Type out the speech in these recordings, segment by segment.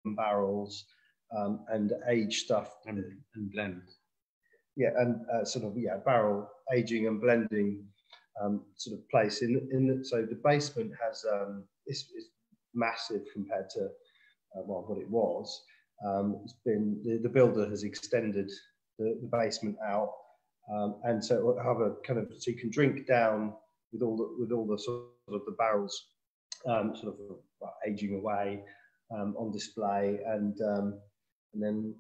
barrels and age stuff and blend. Yeah, and barrel aging and blending sort of place so the basement has it's massive compared to what it was. It's been the builder has extended the basement out, and so it'll have a kind of, so you can drink down with all the sort of the barrels aging away on display, and then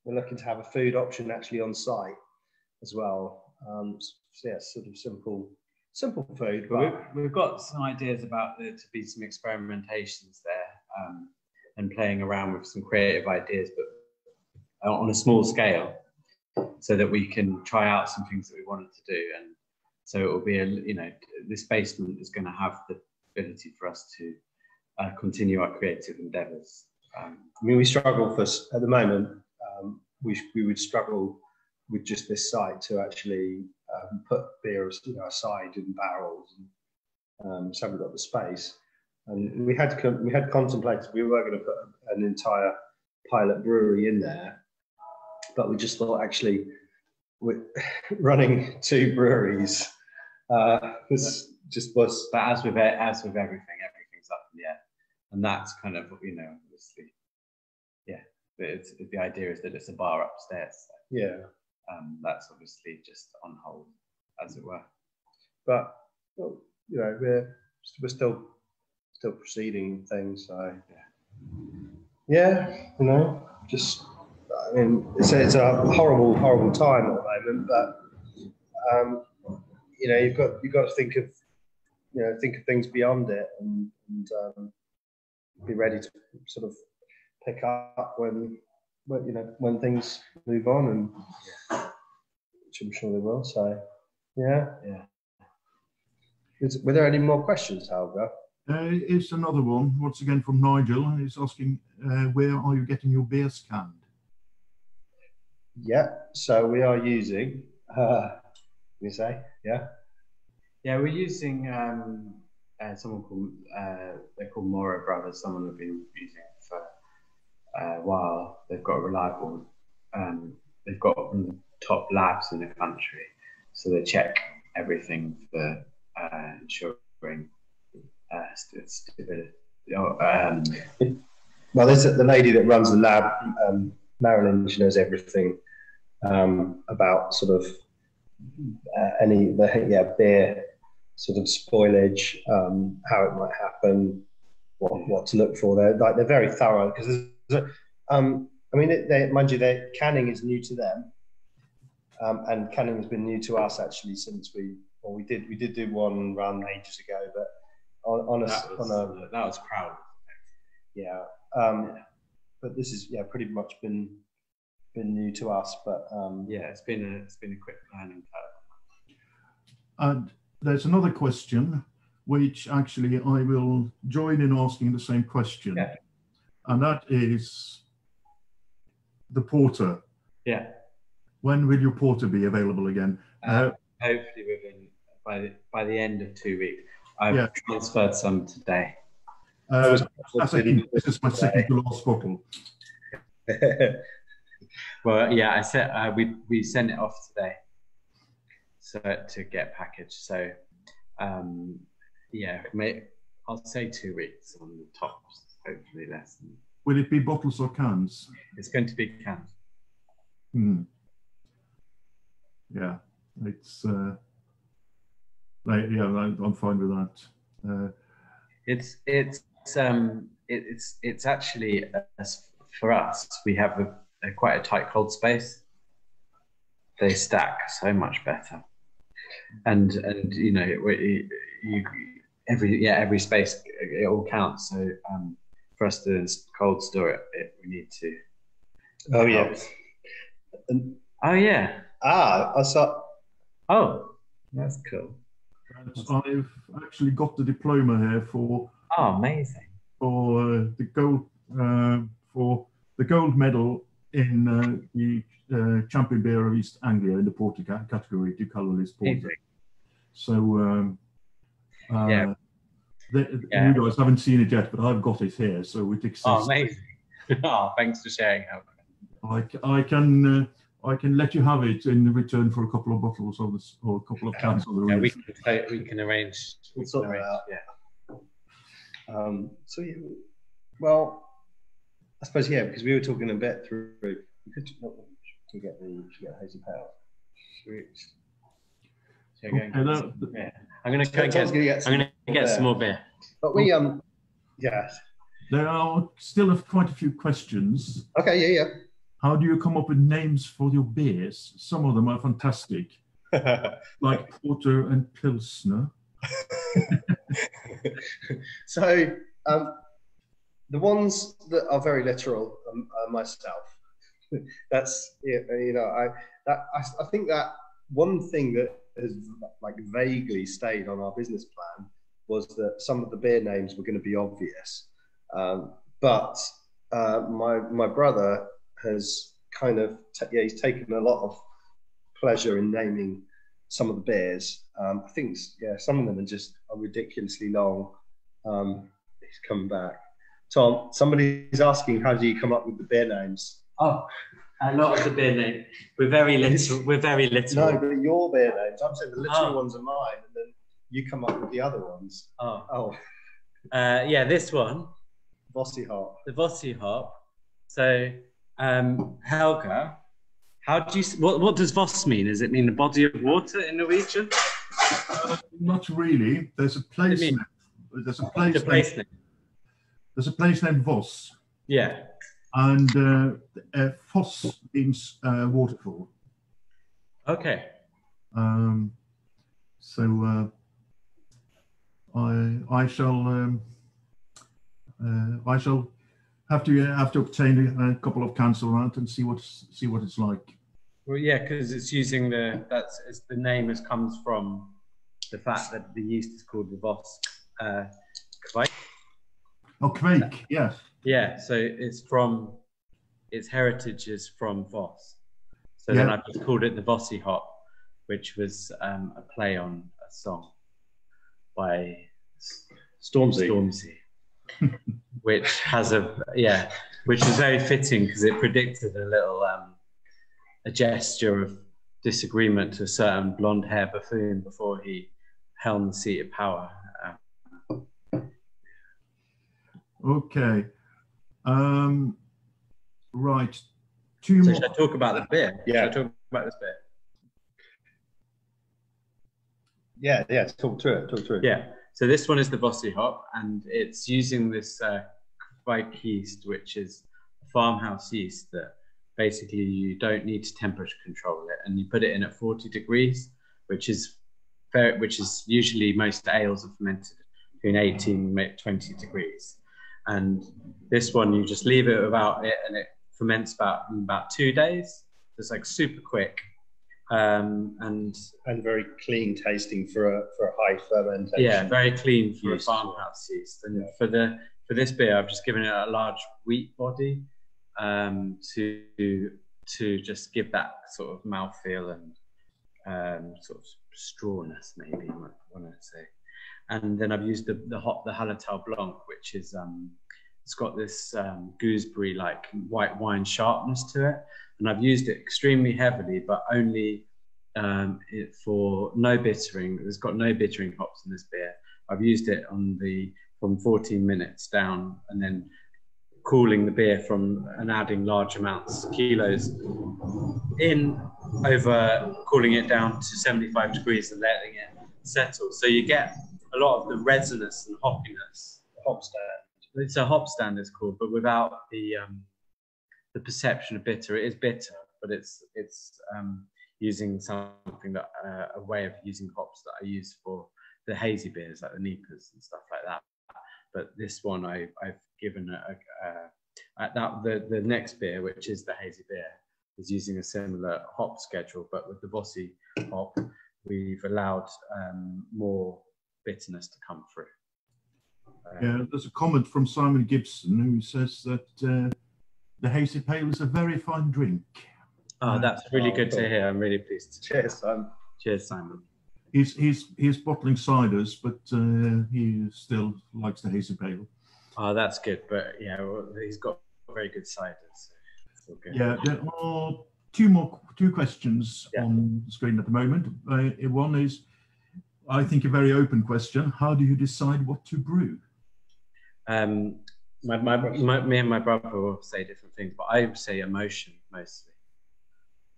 we're looking to have a food option actually on site as well. So yeah, sort of simple food. But we've got some ideas about there to be some experimentations there, and playing around with some creative ideas, but on a small scale, so that we can try out some things that we wanted to do. And so it will be this basement is going to have the ability for us to continue our creative endeavours. I mean, we struggle at the moment. We would struggle with just this site to actually put beer aside in barrels, and so we've got the space. And we had contemplated we were going to put an entire pilot brewery in there, but we just thought actually running 2 breweries was. But as with everything, everything's up in the air, and that's kind of obviously, yeah. The idea is that it's a bar upstairs. So, yeah. That's obviously just on hold, as it were. But we're still proceeding with things. So yeah, just I mean, it's a horrible time at the moment. But you've got to think of things beyond it, and be ready to sort of pick up when things move on, and which I'm sure they will. So yeah. Were there any more questions, Helge? It's another one, once again from Nigel. He's asking, where are you getting your beers canned? Yeah, so we are using, we're using someone called, they're called Mora Brothers, someone we've been using for a while. They've got a reliable, they've got one of the top labs in the country, so they check everything for ensuring stability. Well, there's the lady that runs the lab, Marilyn. She knows everything about sort of beer sort of spoilage, how it might happen, what to look for. They're very thorough, because mind you, their canning is new to them, and canning has been new to us actually since we did do one run ages ago, but that was proud. Yeah, but this is pretty much been new to us, but it's been a quick learning curve. And there's another question, which actually I will join in asking the same question, and that is the porter. Yeah. When will your porter be available again? Hopefully by the end of 2 weeks. I've transferred some today. This is my second to last bottle. Well, yeah, I said we sent it off today, so to get packaged. So, I'll say 2 weeks on the tops. Hopefully less. Will it be bottles or cans? It's going to be cans. Yeah, it's. I'm fine with that. It's actually for us. We have quite a tight cold space. They stack so much better, and every space, it all counts. So for us to cold store it, we need to. Oh yeah. Oh yeah. I saw. Oh, that's cool. I've actually got the diploma here for. Oh, amazing! For the gold medal in the Champion Beer of East Anglia in the porter category to colourless porter. So you guys haven't seen it yet, but I've got it here, so it exists. Oh, amazing! Oh, thanks for sharing, Helge. I can let you have it in return for a couple of bottles of this, or a couple of cans of the Yeah, reef. we can arrange. We'll sort that out. Yeah. So yeah, well, I suppose because we were talking a bit through. We could get the hazy pale. I'm gonna get some more beer. But we There are still quite a few questions. Okay, yeah. How do you come up with names for your beers? Some of them are fantastic, like Porter and Pilsner. So the ones that are very literal are myself. That's I think that one thing that has like vaguely stayed on our business plan was that some of the beer names were going to be obvious, but my brother has kind of he's taken a lot of pleasure in naming some of the beers. I think some of them are ridiculously long. He's come back. Tom, somebody's asking, how do you come up with the beer names? Oh, a lot of the beer names. We're very little. No, but your beer names. I'm saying the literal ones are mine, and then you come up with the other ones. This one. Vossi hop. The Vossi hop. So, Helge, how do you? What does Voss mean? Does it mean a body of water in Norwegian? Not really. There's a place name. There's a place named Voss. Yeah. And Foss means waterfall. Okay. So I shall have to obtain a couple of cans around and see what it's like. Well, yeah, because it's using the name comes from the fact that the yeast is called the Voss Kvike. Oh, Kvike, yes. Yeah, so its heritage is from Voss. So then I just called it the Vossi hop, which was a play on a song by Stormzy. Which has which is very fitting because it predicted a little a gesture of disagreement to a certain blonde hair buffoon before he helmed the seat of power. Okay. Right. Should I talk about the beer? Yeah. Should I talk about this beer? Yeah. Talk through it. Yeah. So this one is the Vossi hop, and it's using this Kvike yeast, which is a farmhouse yeast that basically you don't need to temperature control it, and you put it in at 40 degrees, which is usually most ales are fermented between 18 and 20 degrees. And this one, you just leave it without it, and it ferments in about 2 days. It's like super quick. And very clean tasting for a high fermentation. Yeah, very clean for a farmhouse yeast. And for this beer, I've just given it a large wheat body to just give that sort of mouthfeel and sort of strawness, maybe you might want to say. And then I've used the Hallertau Blanc, which is it's got this gooseberry like white wine sharpness to it. And I've used it extremely heavily, but only for no bittering. There's got no bittering hops in this beer. I've used it from 14 minutes down, and then cooling the beer and adding large amounts, kilos in, over cooling it down to 75 degrees and letting it settle. So you get a lot of the resinous and hoppiness. Hop stand. It's a hop stand, it's called, but without the perception of bitter. It is bitter, but it's using something that a way of using hops that I use for the hazy beers, like the Nipas and stuff like that. But this one I've given the next beer, which is the hazy beer, is using a similar hop schedule, but with the Vossi hop, we've allowed more bitterness to come through. There's a comment from Simon Gibson who says that the hazy pale is a very fine drink. Oh, that's really good to hear. I'm really pleased. Cheers, Simon. Cheers, Simon. He's bottling ciders, but he still likes the hazy pale. Oh, that's good. But yeah, he's got very good ciders. So it's all good. Yeah, there are two questions on the screen at the moment. One is, I think, a very open question. How do you decide what to brew? Me and my brother will say different things, but I would say emotion mostly.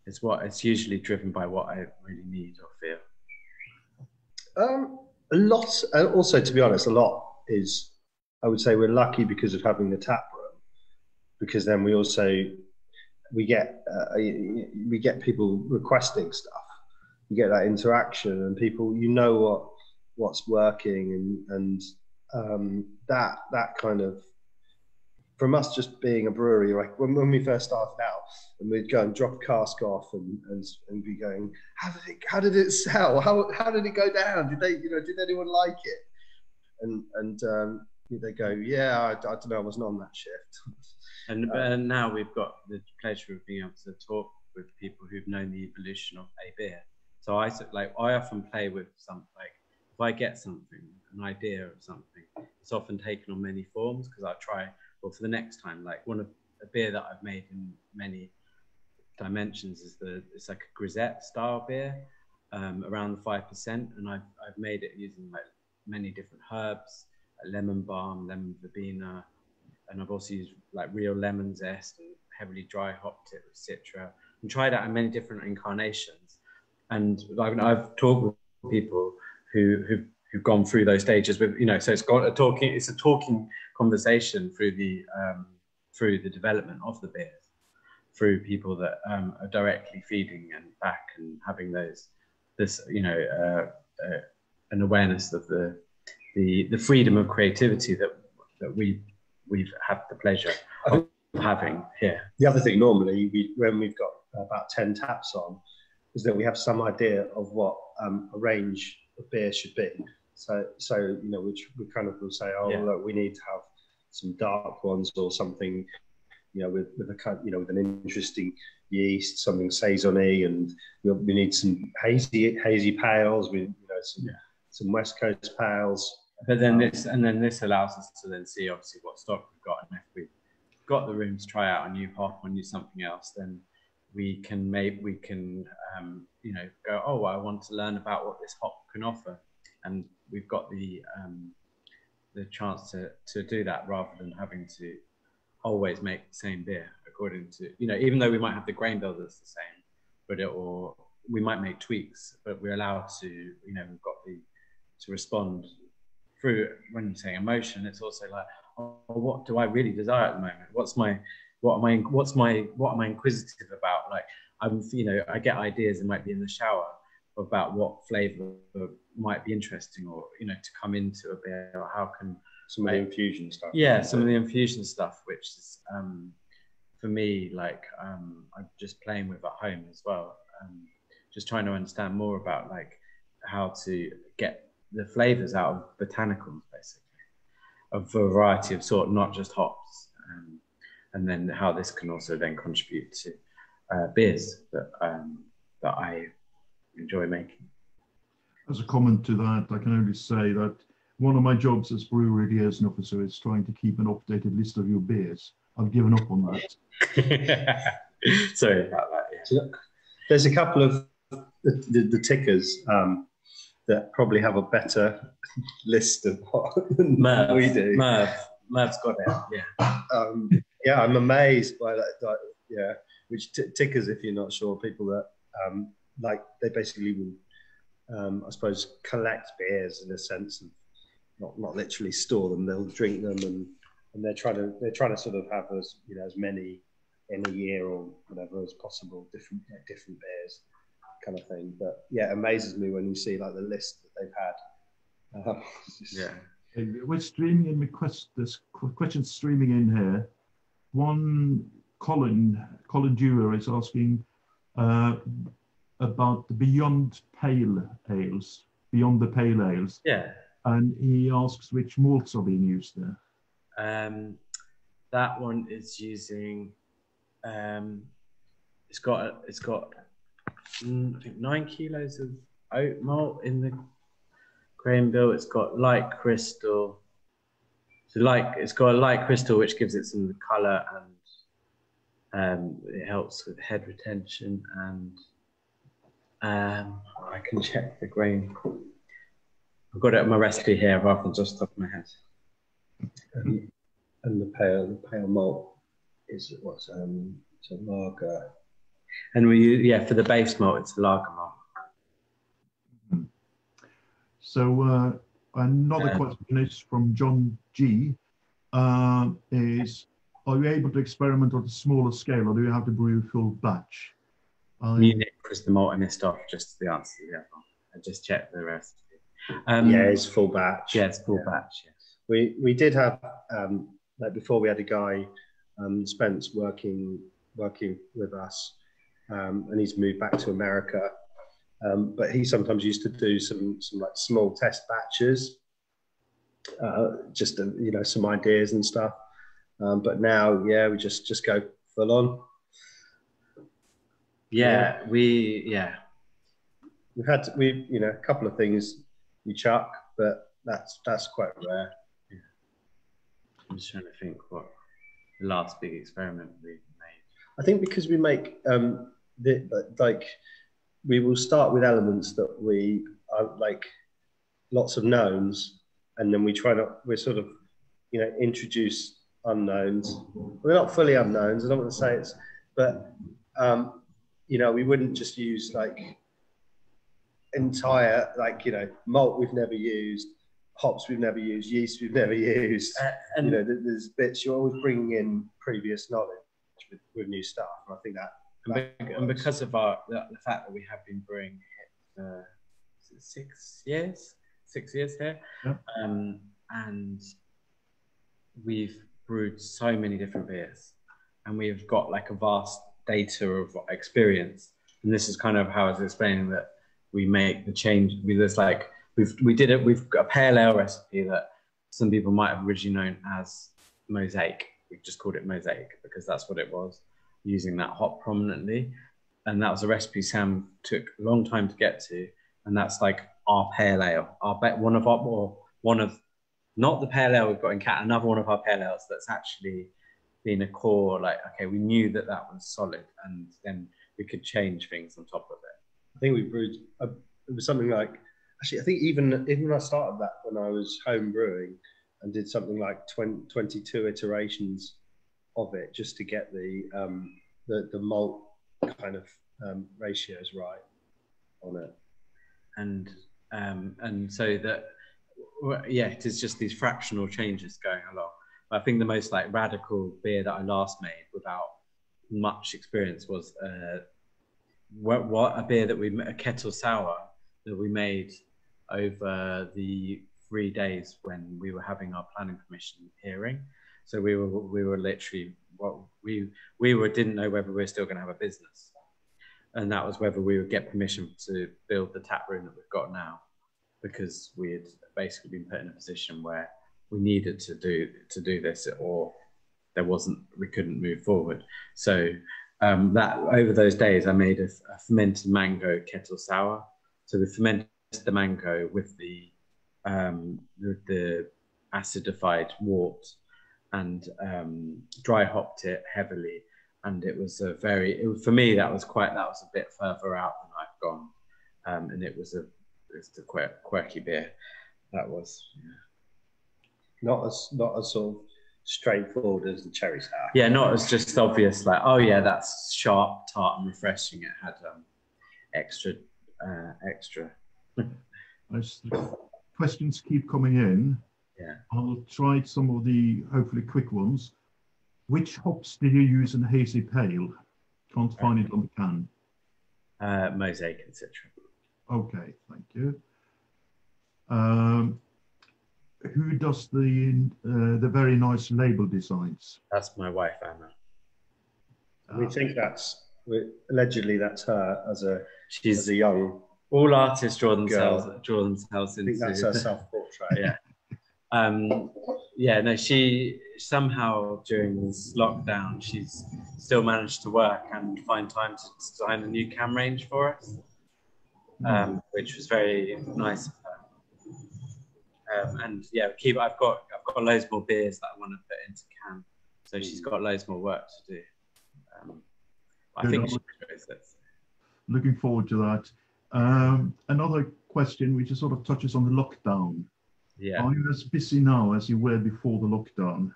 It's usually driven by what I really need or feel. A lot, also to be honest, a lot is, I would say we're lucky because of having the tap room, because then we get people requesting stuff. You get that interaction, and people, what's working, and that kind of, from us just being a brewery, like when we first started out, and we'd go and drop a cask off and be going, how did it sell? How did it go down? Did anyone like it? And they go, yeah, I don't know, I wasn't on that shift. And now we've got the pleasure of being able to talk with people who've known the evolution of a beer. So I often play with something, like if I get something, an idea of something, it's often taken on many forms, because I try, well, for the next time, like a beer that I've made in many dimensions it's like a grisette style beer, around the 5%, and I've made it using like many different herbs, like lemon balm, lemon verbena, and I've also used like real lemon zest and heavily dry hopped it with citra, and tried out in many different incarnations. And I've talked with people who've gone through those stages with, so it's a talking conversation through the development of the beers, through people that are directly feeding and back and having an awareness of the freedom of creativity that we've had the pleasure of having here. The other thing, normally, when we've got about 10 taps on, is that we have some idea of what a range of beer should be. So which we kind of will say, look, we need to have some dark ones or something, with an interesting yeast, something saisony, and we need some hazy pales, some West Coast pales. But then this allows us to then see obviously what stock we've got, and if we've got the room to try out a new hop or new something else, then we can go, oh, well, I want to learn about what this hop can offer, and we've got the chance to do that, rather than having to always make the same beer according to, even though we might have the grain builders the same, but we might make tweaks, but we're allowed to, we've got to respond through. When you say emotion, it's also like, oh, what do I really desire at the moment? What am I inquisitive about? Like, I get ideas, it might be in the shower, about what flavor might be interesting, or to come into a beer, or how can some of the infusion stuff. Yeah, some of the infusion stuff, which is for me, like I'm just playing with at home as well. Just trying to understand more about like how to get the flavors out of botanicals, basically, of a variety of sort, not just hops, and then how this can also then contribute to beers that I enjoy making. As a comment to that, I can only say that one of my jobs as brewery liaison officer is trying to keep an updated list of your beers. I've given up on that. Sorry about that. Yeah. So there's a couple of the tickers that probably have a better list of what Merv, we do. Merv's got it. Yeah. I'm amazed by that. Yeah, which tickers, if you're not sure, people that they basically will, I suppose, collect beers in a sense, and not literally store them. They'll drink them, and they're trying to sort of have as many in a year or whatever as possible, different beers, kind of thing. But yeah, it amazes me when you see like the list that they've had. Yeah. We're streaming in. There's questions streaming in here. One, Colin Dewar is asking about the beyond the pale ales. Yeah. And he asks which malts are being used there. That one is using. It's got I think 9 kilos of oat malt in the grain bill. It's got light crystal. It's got a light crystal, which gives it some colour, and It helps with head retention, and I can check the grain. I've got it on my recipe here rather than just off my head. And the pale malt is what's it's a lager. And we for the base malt, it's a lager malt. So another question is from John G. Is, are you able to experiment on a smaller scale, or do you have to brew full batch? Munich was the malt I missed off, just the answer to the other one. I just checked the recipe. Yeah, it's full batch. Yeah, it's full batch. Yeah. We did have like before we had a guy, Spence, working with us, and he's moved back to America. But he sometimes used to do some like small test batches, just you know, some ideas and stuff. But now, we just go full on. We've had a couple of things we chuck, but that's quite rare. Yeah. I'm just trying to think what the last big experiment we made. I think because we make we will start with elements that we are like lots of knowns, and then we sort of introduce unknowns. We're not fully unknowns. I don't want to say it's, but we wouldn't just use like entire malt we've never used, hops we've never used, yeast we've never used. And there's bits you're always bringing in previous knowledge with new stuff. And I think and because of the fact that we have been brewing it 6 years here, yeah. And we've brewed so many different beers, and we've got like a vast data of experience. And this is kind of how I was explaining that we make the change. We've got a pale ale recipe that some people might have originally known as Mosaic. We've just called it Mosaic because that's what it was, using that hop prominently. And that was a recipe Sam took a long time to get to. And that's like our pale ale, not the pale ale we've got in Cat, another one of our pale ales that's actually been a core, we knew that was solid, and then we could change things on top of it. I think we brewed, it was something like, actually, I think even when I started that, when I was home brewing, and did something like 22 iterations of it just to get the malt kind of ratios right on it. And so that, it is just these fractional changes going along. But I think the most radical beer that I last made without much experience was a beer that a kettle sour that we made over the 3 days when we were having our planning permission hearing. So we were literally didn't know whether we were still going to have a business, and that was whether we would get permission to build the tap room that we've got now, because we had basically been put in a position where we needed to do this, or we couldn't move forward. So that over those days, I made a fermented mango kettle sour. So we fermented the mango with the acidified wort, and dry hopped it heavily. And it was for me, that was a bit further out than I've gone. And it's a quirky beer. That was, not as sort of straightforward as the cherry sour. Yeah, not as just obvious, that's sharp, tart, and refreshing. It had extra. As the questions keep coming in, I'll try some of the hopefully quick ones. Which hops did you use in Hazy Pale? Can't find it on the can. Mosaic, etc. Okay, thank you. Who does the very nice label designs? That's my wife, Anna. We think allegedly that's her as a young. All artists draw themselves into. I think that's her self-portrait. Yeah. She somehow during this lockdown, she's still managed to work and find time to design a new cam range for us, which was very nice of her. I've got loads more beers that I want to put into can, so she's got loads more work to do. I think we should raise this. Looking forward to that. Another question which sort of touches on the lockdown. Yeah. Are you as busy now as you were before the lockdown,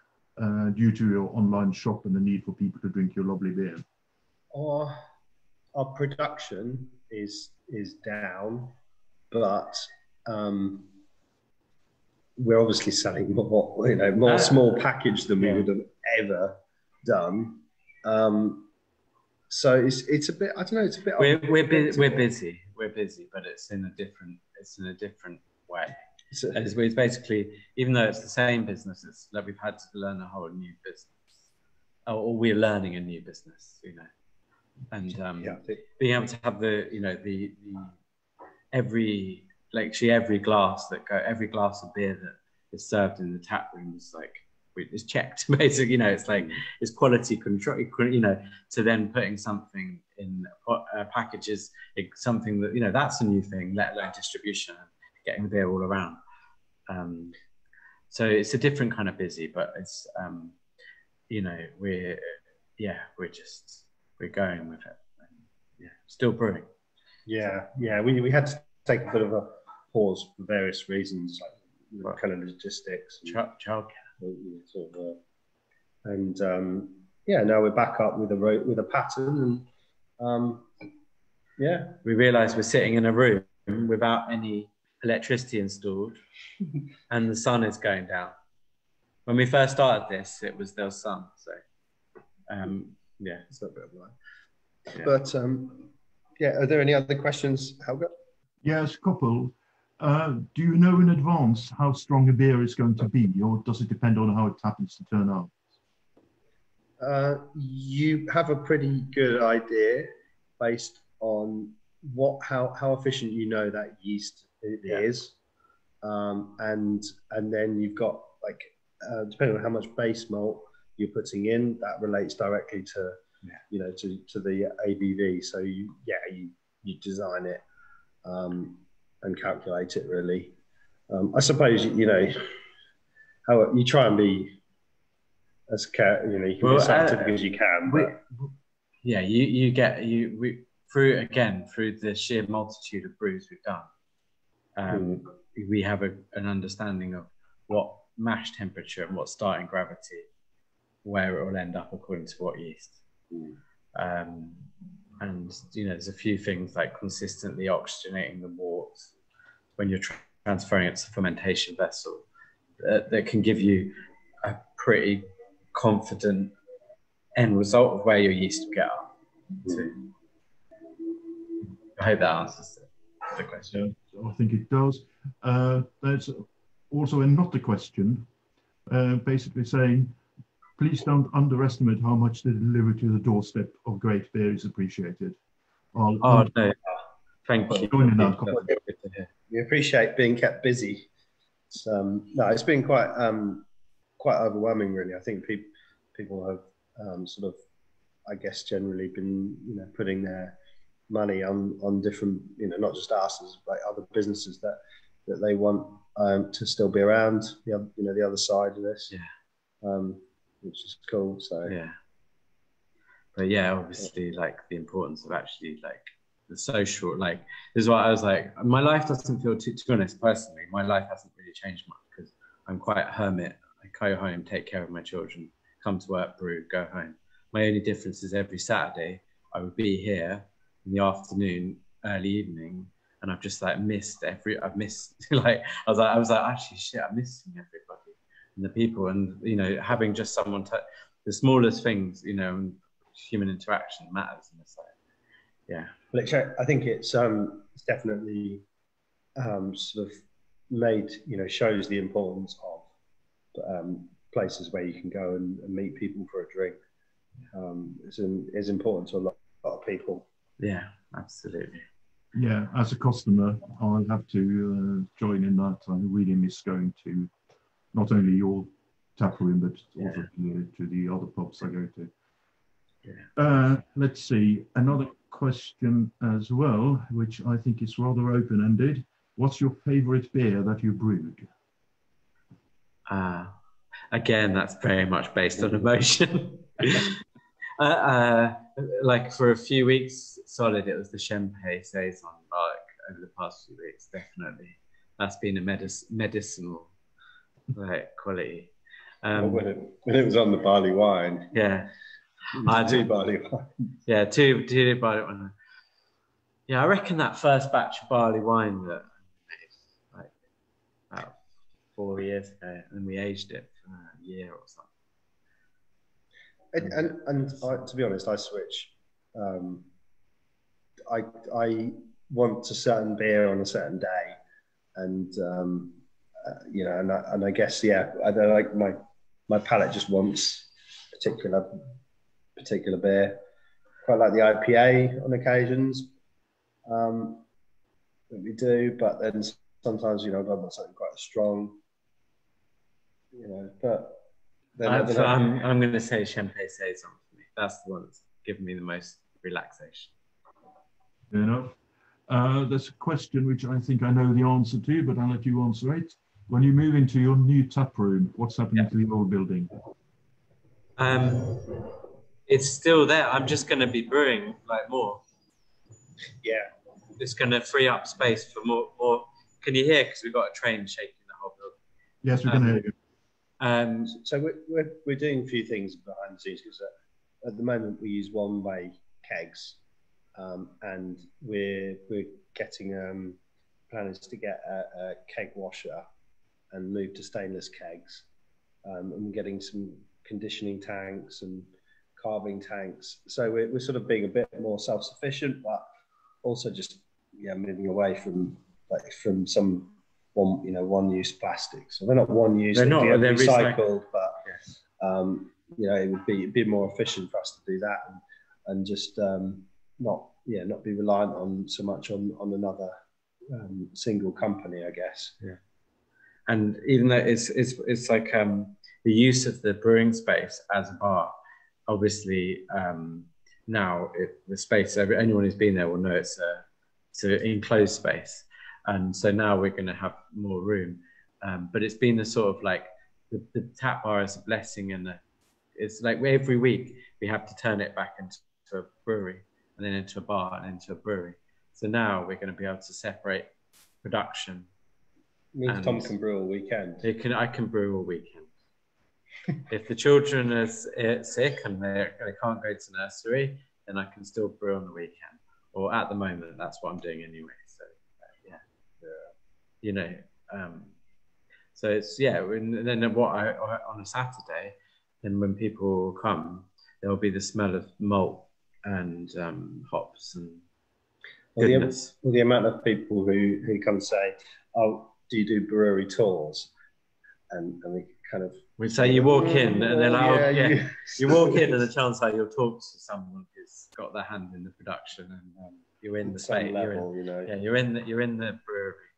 due to your online shop and the need for people to drink your lovely beer? Our production is down, but we're obviously selling more small package than we would have ever done. So it's a bit, I don't know, it's a bit. We're busy, but it's in a different way. It's basically, even though it's the same business, it's like we've had to learn a whole new business, or we're learning a new business, and being able to have every glass of beer that is served in the tap room is is checked, basically. It's like it's quality control, to then putting something in packages, something that that's a new thing, let alone distribution and getting the beer all around. So it's a different kind of busy, but it's we're going with it, and, still brewing. We had to take a bit of a pause for various reasons, like kind of logistics, childcare. And now we're back up with a pattern, and we realise we're sitting in a room without any electricity installed, and the sun is going down. When we first started this, there was sun, so it's a bit of life. But are there any other questions, Helge? Yes, a couple. Do you know in advance how strong a beer is going to be, or does it depend on how it happens to turn out? You have a pretty good idea based on how efficient that yeast is, and then you've got depending on how much base malt you're putting in, that relates directly to to the ABV. So you design it and calculate it really. I suppose how you try and be as you can be as scientific as you can. Through the sheer multitude of brews we've done, we have an understanding of what mash temperature and what starting gravity, where it will end up according to what yeast. And there's a few things like consistently oxygenating the wort when you're transferring it to a fermentation vessel that can give you a pretty confident end result of where your yeast will get up to. I hope that answers the question. I think it does. There's also another question, basically saying, please don't underestimate how much the delivery to the doorstep of great beer is appreciated. No, thank you. We appreciate being kept busy. It's been quite overwhelming, really. I think people have sort of, I guess, generally been putting their money on different, not just us, as like other businesses that they want to still be around. The other side of this, which is cool. So but obviously, the importance of actually the social, this is what I was like. My life doesn't feel to be honest, personally, my life hasn't really changed much because I'm quite a hermit. I go home, take care of my children, come to work, brew, go home. My only difference is every Saturday I would be here in the afternoon, early evening, and I've just missed I was like actually shit, I'm missing everybody and the people, and having just someone the smallest things, and human interaction matters in this life. Well, I think it's definitely sort of made, shows the importance of places where you can go and meet people for a drink. It's important to a lot of people. Yeah, absolutely. Yeah, as a customer, I'll have to join in that. I really miss going to not only your tap room, but also to the other pubs I go to. Let's see, another question as well, which I think is rather open-ended. What's your favorite beer that you brewed? Again, that's very much based on emotion. Like for a few weeks solid, it was the Champagne saison. Like over the past few weeks, definitely, that's been a medicinal like quality. When it was on the barley wine, yeah, two barley wine. Yeah, two barley wine. Yeah, I reckon that first batch of barley wine that I made like about 4 years ago, and we aged it for a year or something. And to be honest, I switch. I want a certain beer on a certain day, and you know, and I guess I don't like my palate just wants particular beer. Quite like the IPA on occasions that we do, but then sometimes I want something quite strong, But then I'm going to say Champagne saison for me. That's the one that's given me the most relaxation. Fair enough. There's a question which I think I know the answer to, but I'll let you answer it. When you move into your new tap room, what's happening to the old building? It's still there. I'm just going to be brewing like more. Yeah. It's going to free up space for more. Can you hear? Because we've got a train shaking the whole building. Yes, we can hear you. So we're doing a few things behind the scenes because at the moment we use one-way kegs, and we're getting plan is to get a keg washer and move to stainless kegs, and we're getting some conditioning tanks and carving tanks. So we're sort of being a bit more self-sufficient, but also just moving away from some one-use plastics. So they're not one-use; they're recycled, but yes. It would be more efficient for us to do that and just not be reliant on so much on another single company, I guess. Yeah. And even though it's like the use of the brewing space as a bar, obviously now the space, anyone who's been there will know it's an enclosed space, and so now we're going to have more room. But it's been the sort of like the tap bar is a blessing, and it's like every week we have to turn it back into a brewery, and then into a bar, and into a brewery. So now we're going to be able to separate production. Means Tom can brew all weekend. I can brew all weekend. If the children are sick and they can't go to nursery, then I can still brew on the weekend. Or at the moment, that's what I'm doing anyway. So so it's And then on a Saturday, then when people come, there will be the smell of malt and hops and goodness. The amount of people who come say, "Oh, do you do brewery tours?" And we kind of say you walk in and they're like, you walk in and the chance are you'll talk to someone who's got their hand in the production, and you're in the space. You're in the brewery.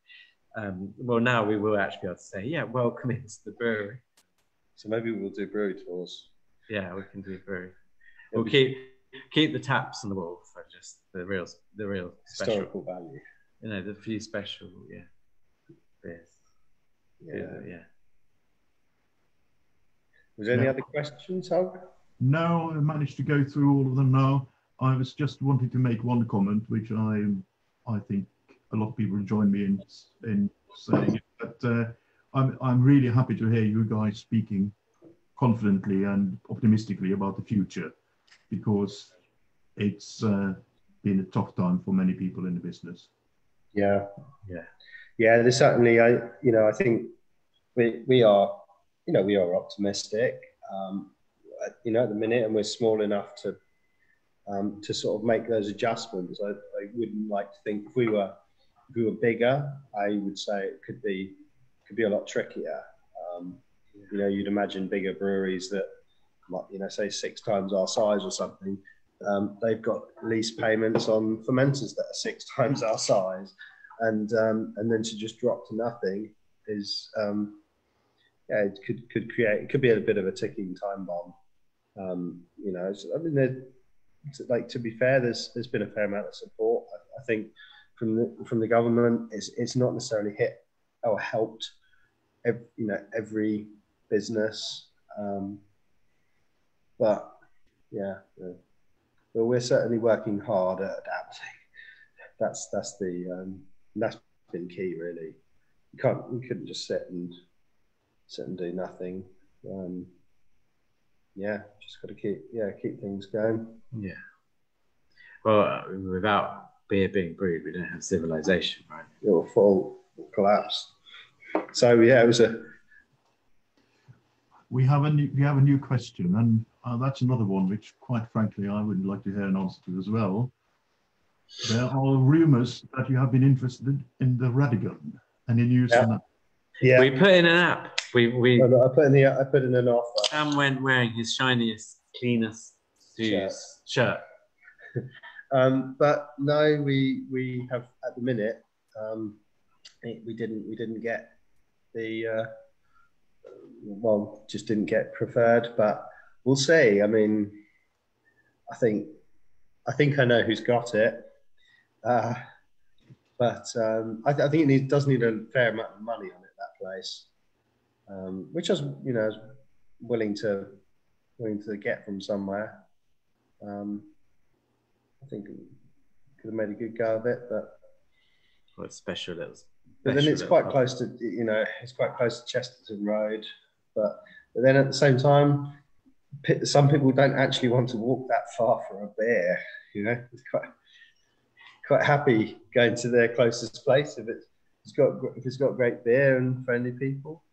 Well, now we will actually be able to say, welcome into the brewery. So maybe we'll do brewery tours. Yeah, we can do brewery. We'll keep the taps on the wall for just the real historical value. The few special beers. Yeah. Was there any other questions, Helge? No, I managed to go through all of them now. I was just wanting to make one comment, which I think a lot of people will join me in saying it. But I'm really happy to hear you guys speaking confidently and optimistically about the future, because it's been a tough time for many people in the business. Yeah. There's certainly, I think we are optimistic, at the minute, and we're small enough to sort of make those adjustments. I wouldn't like to think if we were bigger, I would say it could be a lot trickier. You'd imagine bigger breweries that, say 6 times our size or something. They've got lease payments on fermenters that are 6 times our size, and then to just drop to nothing is it could be a bit of a ticking time bomb. To be fair, there's been a fair amount of support. I think from the government, it's not necessarily hit or helped every business, but yeah. But we're certainly working hard at adapting. That's been key, really. We couldn't just sit and do nothing. Just got to keep things going. Yeah. Well, without beer being brewed, we don't have civilization, right? It will fall, collapse. So yeah, it was a. We have a new question, and that's another one which, quite frankly, I would like to hear an answer to as well. There are rumours that you have been interested in the Radigan and in using that. Yeah, we put in an app. I put in an offer. Sam went wearing his shiniest, cleanest shirt. But no, we have at the minute. We didn't get the. Just didn't get preferred, but we'll see. I mean, I think I know who's got it, but I think it does need a fair amount of money on it, that place, which I was willing to get from somewhere. I think could have made a good go of it, but it's special. But then it's quite close to Chesterton Road. But then at the same time, some people don't actually want to walk that far for a beer. It's quite happy going to their closest place if it's got great beer and friendly people.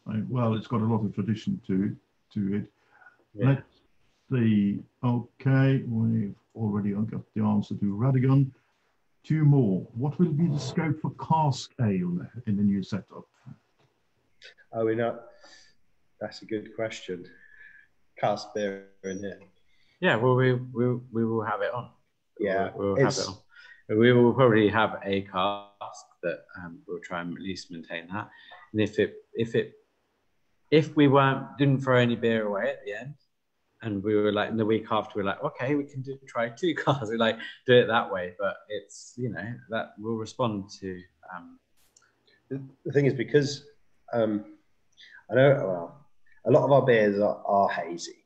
Well, it's got a lot of tradition to it. Yeah. Let's see. Okay, we've already got the answer to Radigan. 2 more. What will be the scope for cask ale in the new setup? That's a good question. Cask beer in here. Yeah, well, we will have it on. Yeah, we'll have it on. We will probably have a cask that we'll try and at least maintain that. And if we didn't throw any beer away at the end, and we were like, in the week after, we're like, okay, we can try 2 cars. We do it that way, but it's that we'll respond to. The thing is, because I know a lot of our beers are hazy,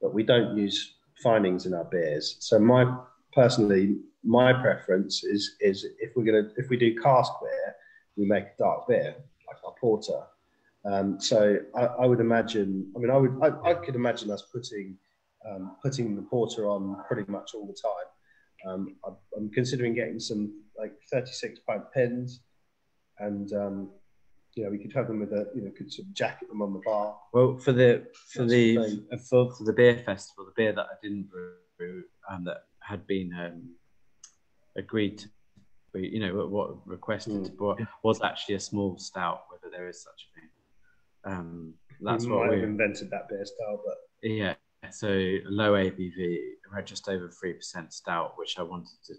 but we don't use findings in our beers. So my preference is if we do cask beer, we make a dark beer like our porter. So I would imagine. I could imagine us putting the porter on pretty much all the time. I'm considering getting some 36-pint pins, and we could have them with could sort of jacket them on the bar. Well, for the beer festival, the beer that I didn't brew, that had been agreed to, what requested to brew was actually a small stout. Whether there is such a thing. That's we what might have invented that beer style, but yeah. So low ABV, just over 3% stout, which I wanted to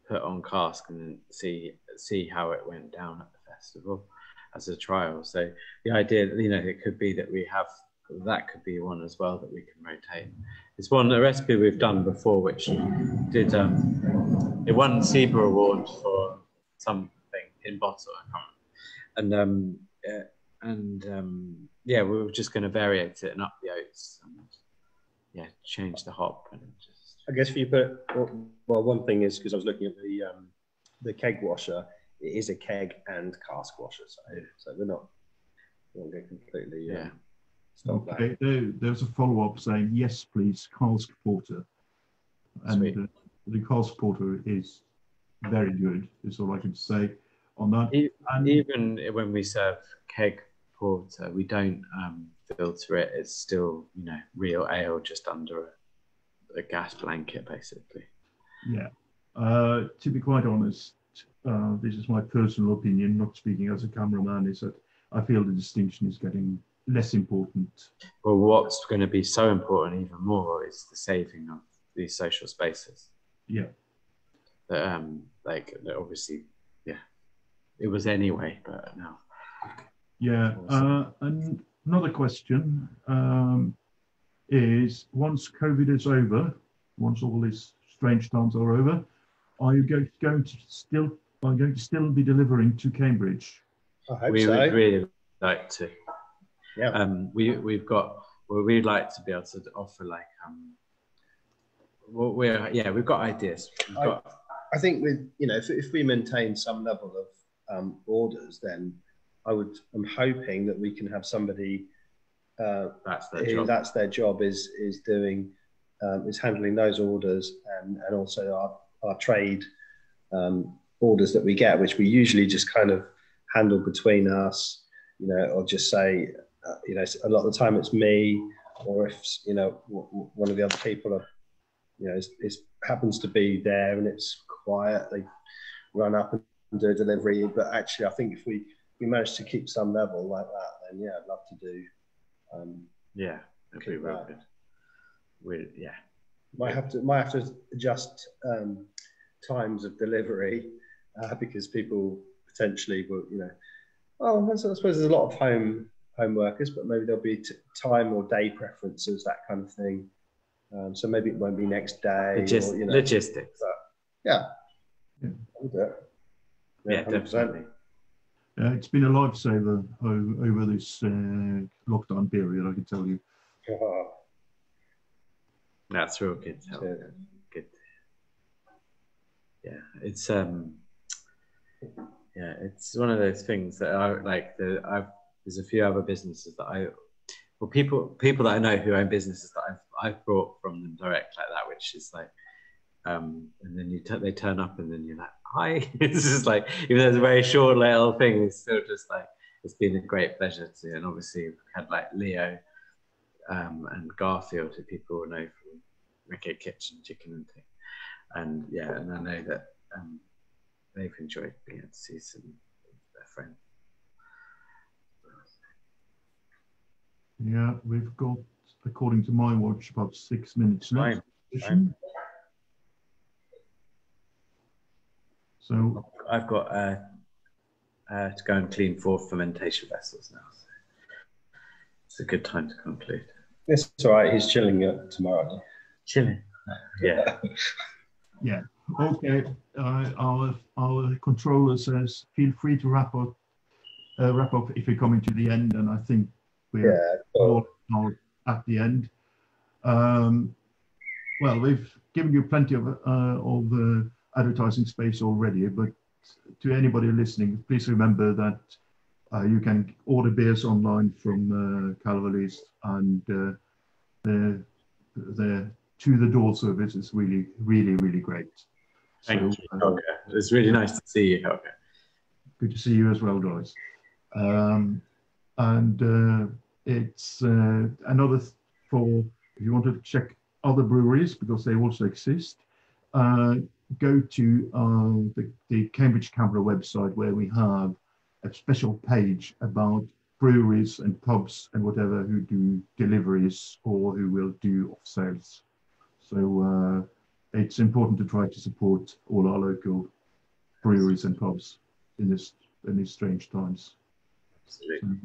put on cask and then see how it went down at the festival as a trial. So the idea, it could be that that could be one as well that we can rotate. It's a recipe we've done before, which did it won Zebra Award for something in bottle, I can't remember. And we were just going to variate it and up the oats and change the hop and just. I guess if you put one thing is, because I was looking at the keg washer, it is a keg and cask washer, so we're not going to completely stop okay. that. There's a follow-up saying yes, please, cask porter, and the cask porter is very good. Is all I can say on that. Even when we serve keg porter, we don't filter it. It's still real ale just under a gas blanket, basically. Yeah. To be quite honest, this is my personal opinion, not speaking as a cameraman, is that I feel the distinction is getting less important. Well, what's going to be so important even more is the saving of these social spaces. Yeah. That obviously, it was anyway, but now. Yeah. And another question is: once COVID is over, once all these strange times are over, are you going to still be delivering to Cambridge? I hope we so. would really like to. Yeah. We've got we'd like to be able to offer like we've got ideas. I think with if we maintain some level of orders, then I'm hoping that we can have somebody that's their job is doing is handling those orders and also our trade orders that we get, which we usually just kind of handle between us, or just say, a lot of the time it's me, or if one of the other people are, happens to be there and it's quiet, they run up and do a delivery. But actually, I think if we manage to keep some level like that, then yeah, I'd love to do. That'd be real good. Might have to adjust times of delivery because people potentially will, I suppose there's a lot of home workers, but maybe there'll be time or day preferences, that kind of thing. So maybe it won't be next day. Logistics. But we'll do it. Yeah, 100%. Definitely. It's been a lifesaver over this lockdown period, I can tell you. That's real good. Good. Yeah, it's it's one of those things that I like. There's a few other businesses that people that I know who own businesses that I've brought from them direct like that, which is like, and then they turn up and then you're like, hi. It's just like, even though it's a very short little thing, it's still just like, it's been a great pleasure to. And obviously we've had like Leo and Garfield, who people know from Wicked Kitchen Chicken and thing, and I know that they've enjoyed being able to see some of their friends. Yeah, we've got, according to my watch, about 6 minutes left. So I've got to go and clean 4 fermentation vessels now. So it's a good time to conclude. It's all right. He's chilling tomorrow. Chilling. Yeah. Yeah. Okay. Our controller says, feel free to wrap up if you're coming to the end, and I think we're all at the end. Well, we've given you plenty of advertising space already, but to anybody listening, please remember that you can order beers online from Calverley's, and the to-the-door service is really, really, really great. Thank you, Helge. It's really nice to see you, Helge. Good to see you as well, guys. It's another for, if you want to check other breweries, because they also exist, go to the Cambridge Campbell website, where we have a special page about breweries and pubs and whatever who do deliveries or who will do off sales. So it's important to try to support all our local breweries and pubs in these strange times. Absolutely.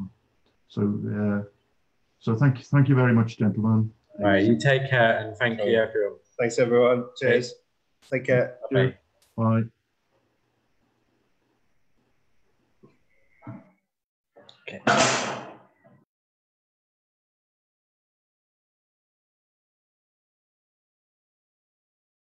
So thank you very much, gentlemen. All right, you take care, and thank you, everyone. Thanks, everyone. Cheers. Take care. Bye. Bye. Okay.